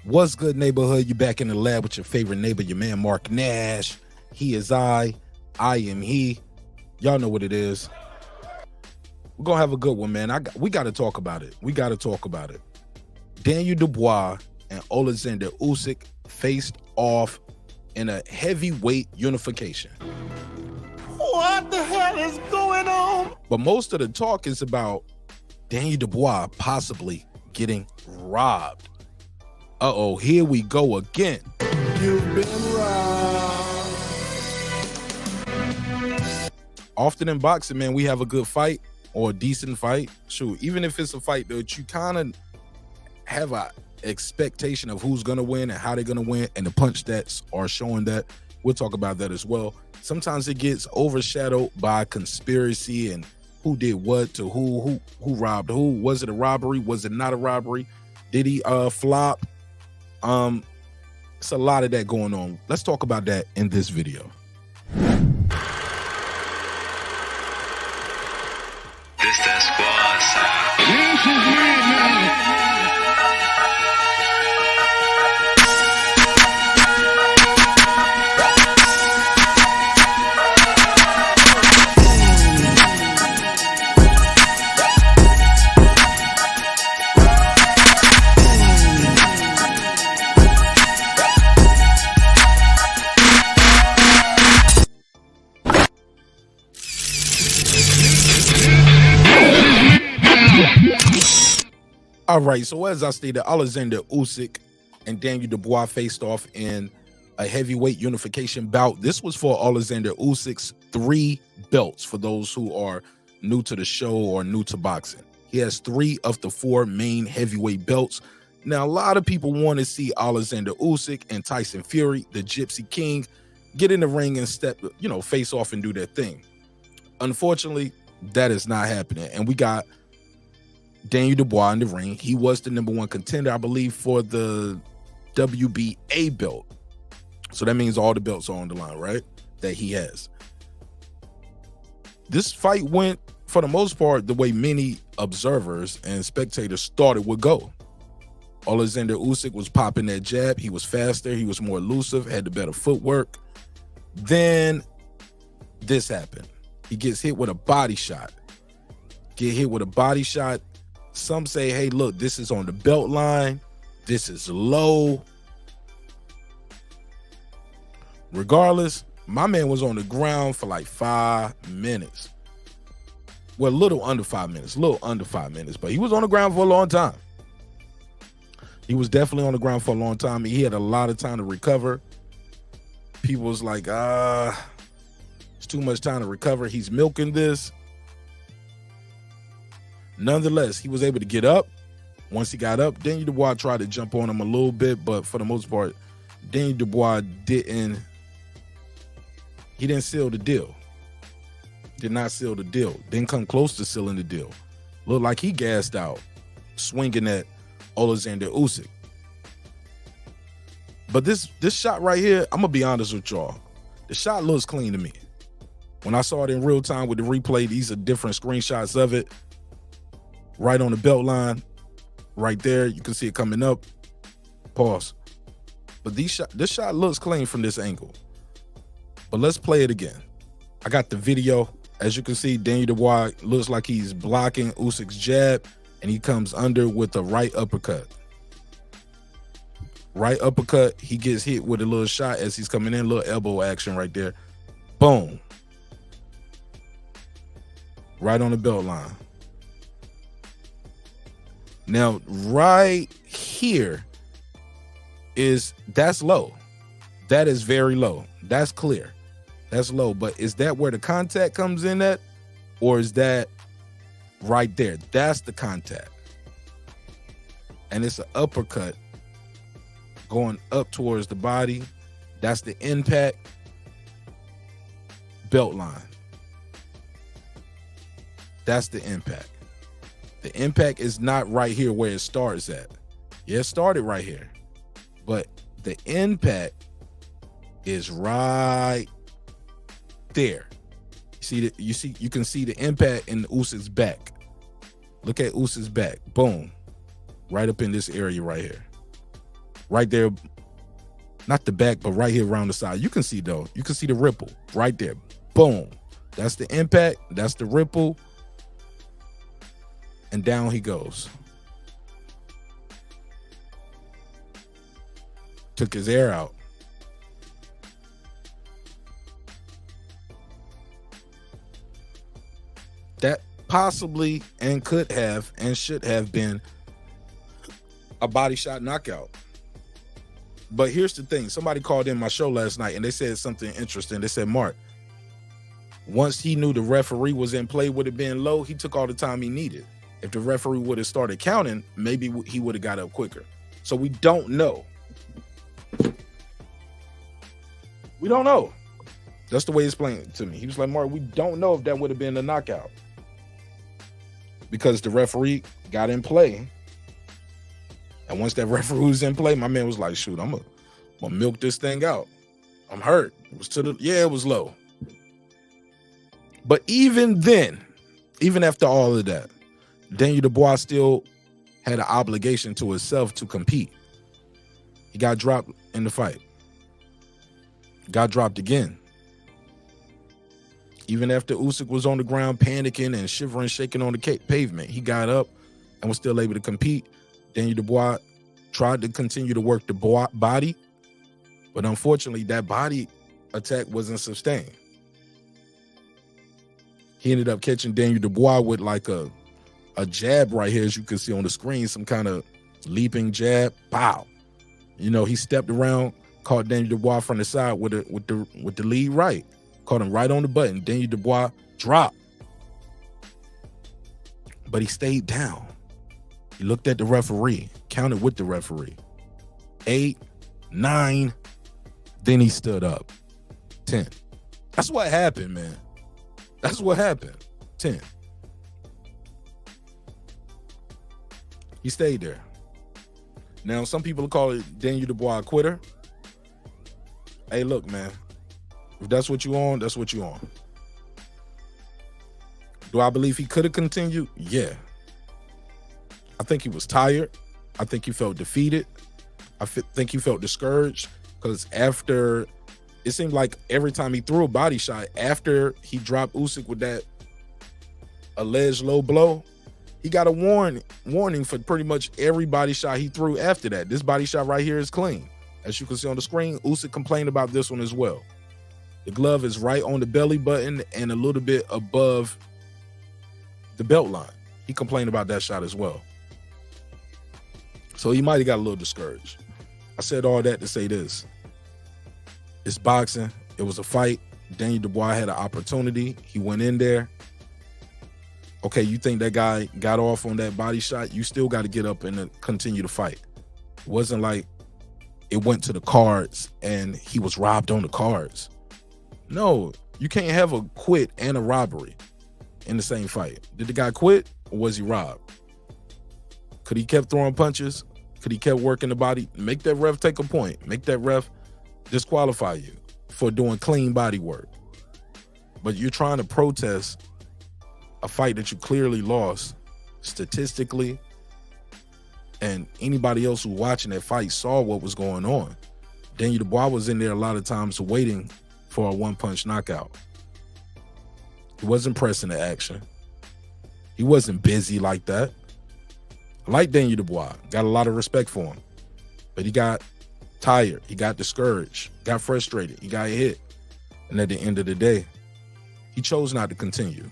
What's good, neighborhood? You back in the lab with your favorite neighbor, your man Marq Nash. He is I am he. Y'all know what it is. We're gonna have a good one, man. We gotta talk about it. Daniel Dubois and Oleksandr Usyk faced off in a heavyweight unification. What the hell is going on? But most of the talk is about Daniel Dubois possibly getting robbed. Uh-oh, here we go again. You've been robbed. Often in boxing, man, we have a good fight or a decent fight. Shoot, even if it's a fight that you kind of have a expectation of who's gonna win and how they're gonna win, and the punch stats are showing that. We'll talk about that as well. Sometimes it gets overshadowed by conspiracy and who did what to who robbed who. Was it a robbery? Was it not a robbery? Did he flop? It's a lot of that going on. Let's talk about that in this video. This that squad side. This is madness. All right, so as I stated, Oleksandr Usyk and Daniel Dubois faced off in a heavyweight unification bout. This was for Oleksandr Usyk's 3 belts, for those who are new to the show or new to boxing. He has 3 of the 4 main heavyweight belts. Now, a lot of people want to see Oleksandr Usyk and Tyson Fury, the Gypsy King, get in the ring and face off and do their thing. Unfortunately, that is not happening. And we got Daniel Dubois in the ring. He was the #1 contender, I believe, for the WBA belt. So that means all the belts are on the line, right? That he has. This fight went, for the most part, the way many observers and spectators thought it would go. Oleksandr Usyk was popping that jab. He was faster. He was more elusive, had the better footwork. Then this happened. He gets hit with a body shot. Some say, hey, look, this is on the belt line. This is low. Regardless, my man was on the ground for like 5 minutes. Well, a little under 5 minutes, but he was on the ground for a long time. He was definitely on the ground for a long time. He had a lot of time to recover. People was like, it's too much time to recover. He's milking this. Nonetheless, he was able to get up. Once he got up, Daniel Dubois tried to jump on him a little bit, but for the most part, Daniel Dubois didn't seal the deal. Did not seal the deal. Didn't come close to sealing the deal. Looked like he gassed out, swinging at Oleksandr Usyk. But this shot right here, I'm gonna be honest with y'all. The shot looks clean to me. When I saw it in real time with the replay, these are different screenshots of it. Right on the belt line, right there. You can see it coming up. Pause. But this shot looks clean from this angle. But let's play it again. I got the video. As you can see, Daniel Dubois looks like he's blocking Usyk's jab, and he comes under with a right uppercut. Right uppercut. He gets hit with a little shot as he's coming in. Little elbow action right there. Boom. Right on the belt line. Now, right here that's low. That is very low. That's clear. That's low. But is that where the contact comes in at? Or is that right there? That's the contact. And it's an uppercut going up towards the body. That's the impact. Belt line. That's the impact. The impact is not right here where it starts at. Yeah, it started right here. But the impact is right there. You can see the impact in Usyk's back. Look at Usyk's back. Boom. Right up in this area right here. right there. Not the back, but right here around the side. You can see though. You can see the ripple right there. Boom. That's the impact. That's the ripple. And down he goes. Took his air out. That possibly and could have and should have been a body shot knockout. But here's the thing. Somebody called in my show last night and they said something interesting. They said, Mark, once he knew the referee was in play with it being low, he took all the time he needed. If the referee would have started counting, maybe he would have got up quicker. So we don't know. We don't know. That's the way he explained it to me. He was like, Mark, we don't know if that would have been a knockout. Because the referee got in play. And once that referee was in play, my man was like, shoot, I'm gonna milk this thing out. I'm hurt. It was it was low. But even then, even after all of that, Daniel Dubois still had an obligation to himself to compete. He got dropped in the fight. Got dropped again. Even after Usyk was on the ground panicking and shivering, shaking on the pavement, he got up and was still able to compete. Daniel Dubois tried to continue to work the body, but unfortunately that body attack wasn't sustained. He ended up catching Daniel Dubois with like a jab right here, as you can see on the screen, some kind of leaping jab. Pow! You know, he stepped around, caught Daniel Dubois from the side with the lead right, caught him right on the button. Daniel Dubois dropped, but he stayed down. He looked at the referee, counted with the referee. 8, 9, then he stood up. 10. That's what happened, man. That's what happened. 10. He stayed there. Now, some people call it Daniel Dubois a quitter. Hey, look, man. If that's what you on, that's what you on. Do I believe he could have continued? Yeah. I think he was tired. I think he felt defeated. I think he felt discouraged because after, it seemed like every time he threw a body shot, after he dropped Usyk with that alleged low blow, he got a warning for pretty much every body shot he threw after that. This body shot right here is clean. As you can see on the screen, Usyk complained about this one as well. The glove is right on the belly button and a little bit above the belt line. He complained about that shot as well. So he might have got a little discouraged. I said all that to say this. It's boxing. It was a fight. Daniel Dubois had an opportunity. He went in there. Okay, you think that guy got off on that body shot? You still got to get up and continue to fight. It wasn't like it went to the cards and he was robbed on the cards. No, you can't have a quit and a robbery in the same fight. Did the guy quit or was he robbed? Could he kept throwing punches? Could he kept working the body? Make that ref take a point. Make that ref disqualify you for doing clean body work. But you're trying to protest a fight that you clearly lost statistically, and anybody else who watching that fight saw what was going on. Daniel Dubois was in there a lot of times waiting for a one-punch knockout. He wasn't pressing the action. He wasn't busy like that. I like Daniel Dubois. Got a lot of respect for him. But he got tired. He got discouraged. Got frustrated. He got hit. And at the end of the day, he chose not to continue.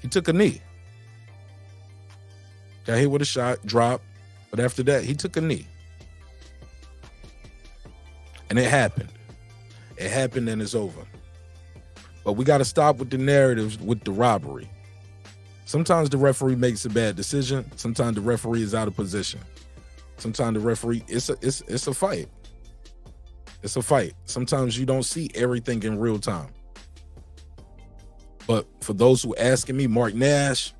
He took a knee. Got hit with a shot, dropped. But after that, he took a knee. And it happened. It happened and it's over. But we got to stop with the narratives with the robbery. Sometimes the referee makes a bad decision. Sometimes the referee is out of position. Sometimes the referee, it's a fight. It's a fight. Sometimes you don't see everything in real time. But for those who asking me, Marq Nash,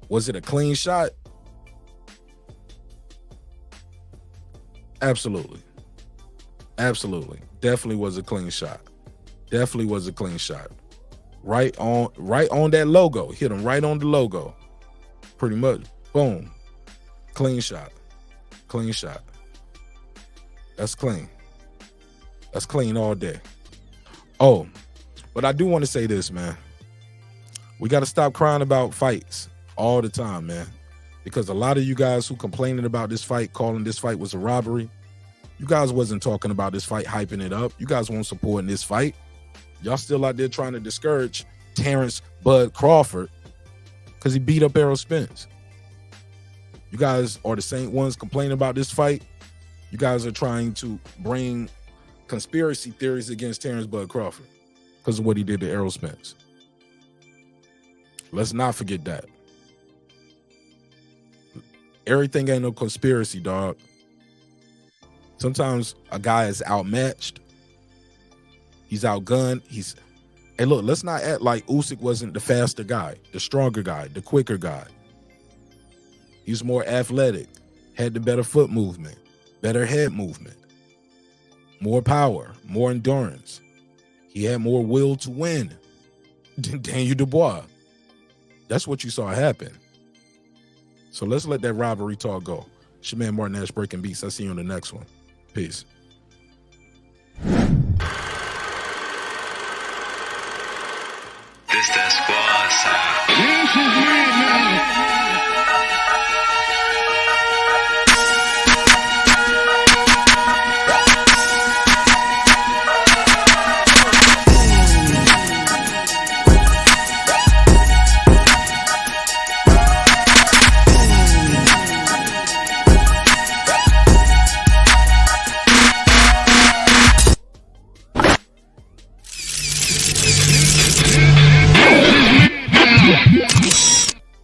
was it a clean shot? Absolutely. Absolutely. Definitely was a clean shot. Definitely was a clean shot. Right on that logo. Hit him right on the logo. Pretty much. Boom. Clean shot. Clean shot. That's clean. That's clean all day. Oh, but I do want to say this, man. We got to stop crying about fights all the time, man. Because a lot of you guys who complaining about this fight, calling this fight was a robbery, you guys wasn't talking about this fight, hyping it up. You guys weren't supporting this fight. Y'all still out there trying to discourage Terrence Bud Crawford because he beat up Errol Spence. You guys are the same ones complaining about this fight. You guys are trying to bring conspiracy theories against Terrence Bud Crawford because of what he did to Errol Spence. Let's not forget that. Everything ain't no conspiracy, dog. Sometimes a guy is outmatched. He's outgunned. Hey, look, let's not act like Usyk wasn't the faster guy, the stronger guy, the quicker guy. He's more athletic, had the better foot movement, better head movement, more power, more endurance. He had more will to win than Daniel Dubois. That's what you saw happen. So let's let that robbery talk go. It's your man Marq Nash breaking beats. I'll see you on the next one. Peace. This that squad, son. This is